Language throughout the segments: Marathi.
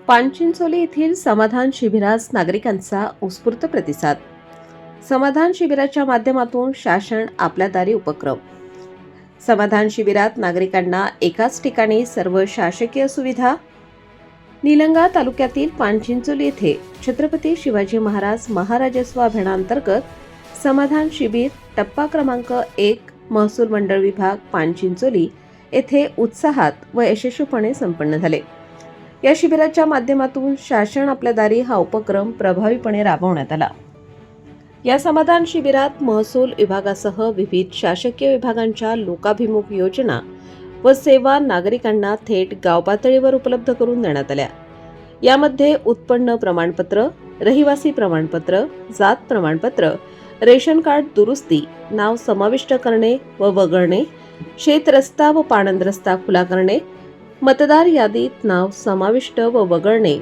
पानचिंचोली येथील समाधान शिबिरास नागरिकांचा उत्स्फूर्त प्रतिसाद. समाधान शिबिराच्या माध्यमातून शासन आपल्या दारी उपक्रम. समाधान शिबिरात नागरिकांना एकाच ठिकाणी सर्व शासकीय सुविधा. निलंगा तालुक्यातील पानचिंचोली येथे छत्रपती शिवाजी महाराज महाराजस्व अभियानांतर्गत समाधान शिबिर टप्पा क्रमांक 1 महसूल मंडळ विभाग पानचिंचोली येथे उत्साहात व यशस्वीपणे संपन्न झाले. या शिबिराच्या माध्यमातून शासन आपल्या दारी हा उपक्रम प्रभावीपणे राबवण्यात आला. या समाधान शिबिरात महसूल विभागासह विविध शासकीय विभागांच्या लोकाभिमुख योजना व सेवा नागरिकांना थेट गाव पातळीवर उपलब्ध करून देण्यात आल्या. यामध्ये उत्पन्न प्रमाणपत्र, रहिवासी प्रमाणपत्र, जात प्रमाणपत्र, रेशन कार्ड दुरुस्ती, नाव समाविष्ट करणे व वगळणे, शेत रस्ता व पाणंद रस्ता खुला करणे, मतदार यादीत नाव समाविष्ट व वगळणे,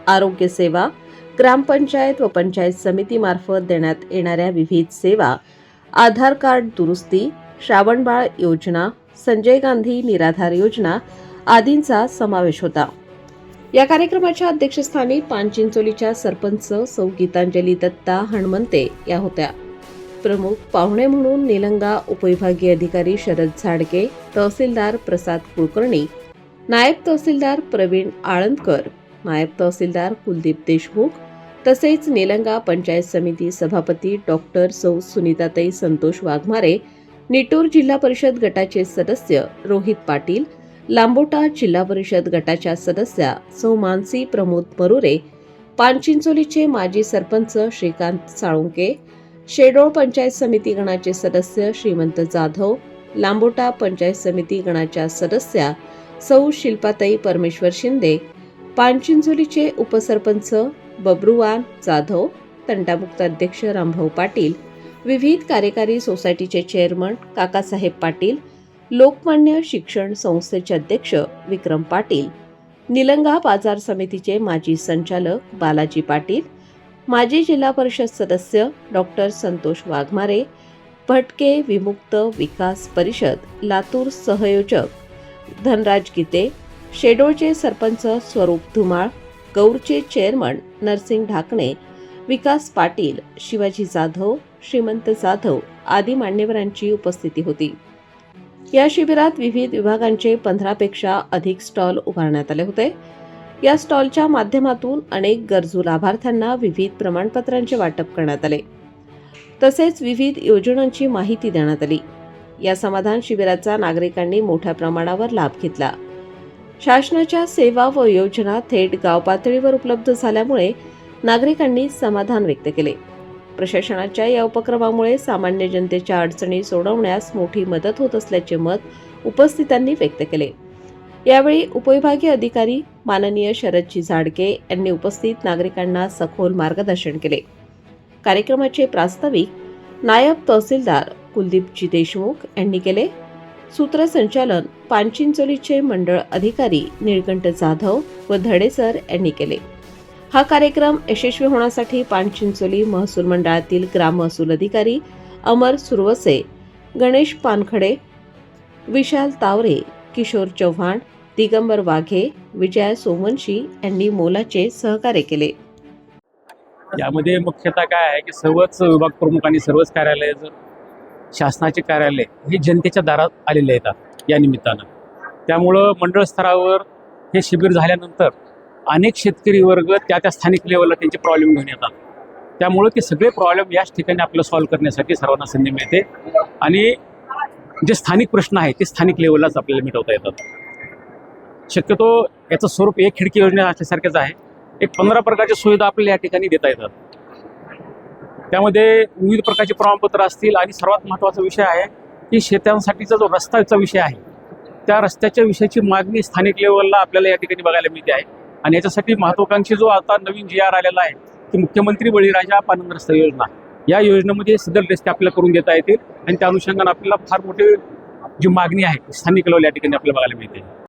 आरोग्य सेवा, ग्रामपंचायत व पंचायत समितीमार्फत देण्यात येणाऱ्या विविध सेवा, आधार कार्ड दुरुस्ती, श्रावणबाळ योजना, संजय गांधी निराधार योजना आदींचा समावेश होता. या कार्यक्रमाच्या अध्यक्षस्थानी पानचिंचोलीच्या सरपंच सौ गीतांजली दत्ता हणमंते या होत्या. प्रमुख पाहुणे म्हणून निलंगा उपविभागीय अधिकारी शरद झाडके, तहसीलदार प्रसाद कुलकर्णी, नायब तहसीलदार प्रवीण आळंदकर, नायब तहसीलदार कुलदीप देशमुख, तसेच निलंगा पंचायत समिती सभापती डॉक्टर सौ सुनीताताई संतोष वाघमारे, निटूर जिल्हा परिषद गटाचे सदस्य रोहित पाटील, लांबोटा जिल्हा परिषद गटाच्या सदस्या सौ मानसी प्रमोद मरुरे, पानचिंचोलीचे माजी सरपंच श्रीकांत साळुंके, शेडोळ पंचायत समिती गणाचे सदस्य श्रीमंत जाधव, लांबोटा पंचायत समिती गणाच्या सदस्या सौ शिल्पाताई परमेश्वर शिंदे, पानचिंचोलीचे उपसरपंच बबरुवान जाधव, तंटामुक्त अध्यक्ष रामभाऊ पाटील, विविध कार्यकारी सोसायटीचे चेअरमन काकासाहेब पाटील, लोकमान्य शिक्षण संस्थेचे अध्यक्ष विक्रम पाटील, निलंगा बाजार समितीचे माजी संचालक बालाजी पाटील, माजी जिल्हा परिषद सदस्य डॉक्टर संतोष वाघमारे, भटके विमुक्त विकास परिषद लातूर सहयोजक धनराज गीते, शेडोळचे सरपंच स्वरूप धुमाळ, गौरचे चेअरमन नरसिंग ढाकणे, विकास पाटील, शिवाजी जाधव, श्रीमंत जाधव आदी मान्यवरांची उपस्थिती होती. या शिबिरात विविध विभागांचे 15 पेक्षा अधिक स्टॉल उभारण्यात आले होते. या स्टॉलच्या माध्यमातून अनेक गरजू लाभार्थ्यांना विविध प्रमाणपत्रांचे वाटप करण्यात आले. तसेच विविध योजनांची माहिती देण्यात आली. या समाधान शिबिराचा नागरिकांनी मोठ्या प्रमाणावर लाभ घेतला. शासनाच्या सेवा व योजना थेट गाव पातळीवर उपलब्ध झाल्यामुळे नागरिकांनी समाधान व्यक्त केले. प्रशासनाच्या या उपक्रमामुळे सामान्य जनतेच्या अडचणी सोडवण्यास मोठी मदत होत असल्याचे मत उपस्थितांनी व्यक्त केले. यावेळी उपविभागीय अधिकारी माननीय शरदजी झाडके यांनी उपस्थित नागरिकांना सखोल मार्गदर्शन केले. कार्यक्रमाचे प्रास्ताविक नायब तहसीलदार कुलदीपजी देशमुख यांनी केले. सूत्रसंचालन पानचिंचोलीचे मंडळ अधिकारी निळकंठ जाधव व धडेसर यांनी केले. हा कार्यक्रम यशस्वी होण्यासाठी पानचिंचोली महसूल मंडळातील ग्राम महसूल अधिकारी अमर सुरवसे, गणेश पानखडे, विशाल तावरे, किशोर चव्हाण, दिगंबर वाघे, विजय सोमवंशी यांनी मोलाचे सहकार्य केले. यामध्ये मुख्यतः काय आहे की सर्वच विभाग प्रमुख आणि सर्वच कार्यालय शासनाचे कार्यालय हे जनतेच्या दारात आलेले येतात या निमित्तानं. त्यामुळं मंडळ स्तरावर हे शिबिर झाल्यानंतर अनेक शेतकरी वर्ग त्या स्थानिक लेवलला त्यांचे प्रॉब्लेम घेऊन येतात. त्यामुळं ते सगळे प्रॉब्लेम याच ठिकाणी आपलं सॉल्व्ह करण्यासाठी सर्वांना संधी मिळते आणि जे स्थानिक प्रश्न आहेत ते स्थानिक लेवललाच आपल्याला मिटवता येतात. शक्यतो याचं स्वरूप एक खिडकी योजना असल्यासारखेच आहे. एक 15 प्रकारच्या सुविधा आपल्याला या ठिकाणी देता येतात. त्यामध्ये विविध प्रकारचे प्रमाणपत्र असतील आणि सर्वात महत्त्वाचा विषय आहे की शेतांसाठीचा जो रस्त्याचा विषय आहे त्या रस्त्याच्या विषयाची मागणी स्थानिक लेवलला आपल्याला या ठिकाणी बघायला मिळते आहे. आणि याच्यासाठी महत्त्वाकांक्षी जो आता नवीन GR आलेला आहे की मुख्यमंत्री बळीराजा पाणंद रस्ता योजना, या योजनेमध्ये सदर रस्ते आपल्याला करून देता येतील आणि त्या अनुषंगाने आपल्याला फार मोठी जी मागणी आहे स्थानिक लेवल या ठिकाणी आपल्याला बघायला मिळते.